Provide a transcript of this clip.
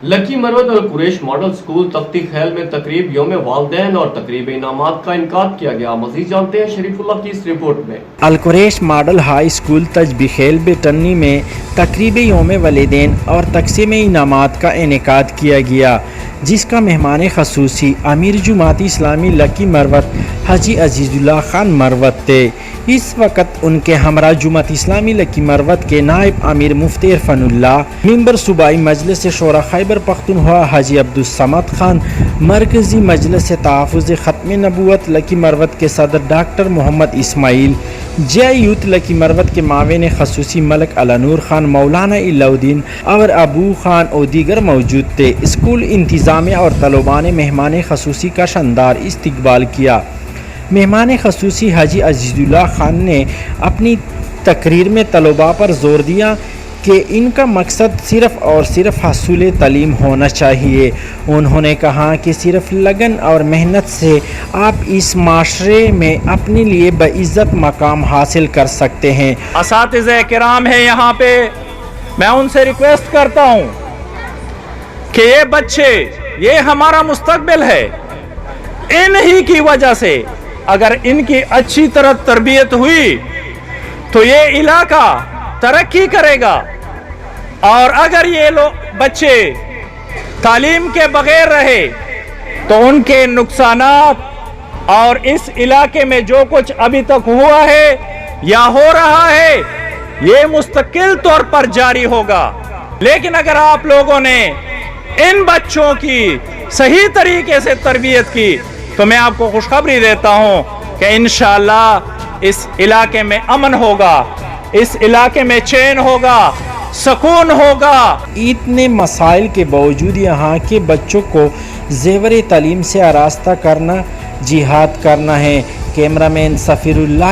Lucky Marwat और Quraish model school तख्ती खैल में तकरीब यौम वालदैन और तकरीब इनामात का इनकाद किया गया। मज़ीद जानते हैं शरीफुल्लाह की इस रिपोर्ट में। अल कुरैश मॉडल हाई स्कूल तजबी खेल बेटन्नी में तकरीब यौम वालिदैन और तकसीम इनामात का इनकाद किया गया, जिसका मेहमान खसूसी अमीर जुमात इस्लामी लकी मरवत हाजी अजीजुल्लाह खान मरवत थे। इस वक्त उनके हमरा जुमात इस्लामी लकी मरवत के नायब अमीर मुफ्ती इरफानुल्लाह, मेंबर सूबाई मजलिस शोरा खैबर पख्तूनख्वा हाजी अब्दुस्समद खान, मरकजी मजलिस तहफ़्फ़ुज़ ख़त्म नबूवत लकी मरवत के सदर डॉक्टर मोहम्मद इस्माइल, जे यूथ लकी मरवत के मावेन खसूसी मलक अलानूर खान, मौलाना इलाउद्दीन और अबू खान और दीगर मौजूद थे। स्कूल इंतज़ामिया और तलबा ने मेहमान खसूसी का शानदार इस्तकबाल किया। मेहमान खसूसी हाजी अजीजुल्लाह खान ने अपनी तकरीर में तलबा पर जोर दिया कि इनका मकसद सिर्फ़ और सिर्फ हसूल तालीम होना चाहिए। उन्होंने कहा कि सिर्फ लगन और मेहनत से आप इस माशरे में अपने लिए बइज़्ज़त मकाम हासिल कर सकते हैं। असातिज़े किराम है यहाँ पे, मैं उनसे रिक्वेस्ट करता हूँ कि ये बच्चे, ये हमारा मुस्तकबिल है। इन्हीं की वजह से अगर इनकी अच्छी तरह तरबियत हुई तो ये इलाका तरक्की करेगा, और अगर ये लोग बच्चे तालीम के बगैर रहे तो उनके नुकसानात और इस इलाके में जो कुछ अभी तक हुआ है या हो रहा है ये मुस्तकिल तौर पर जारी होगा। लेकिन अगर आप लोगों ने इन बच्चों की सही तरीके से तरबियत की तो मैं आपको खुशखबरी देता हूं कि इंशाअल्लाह इस इलाके में अमन होगा, इस इलाके में चैन होगा, सुकून होगा। इतने मसाइल के बावजूद यहाँ के बच्चों को ज़ेवर तालीम से आरास्ता करना जिहाद करना है। कैमरामैन सफ़ीरुल्लाह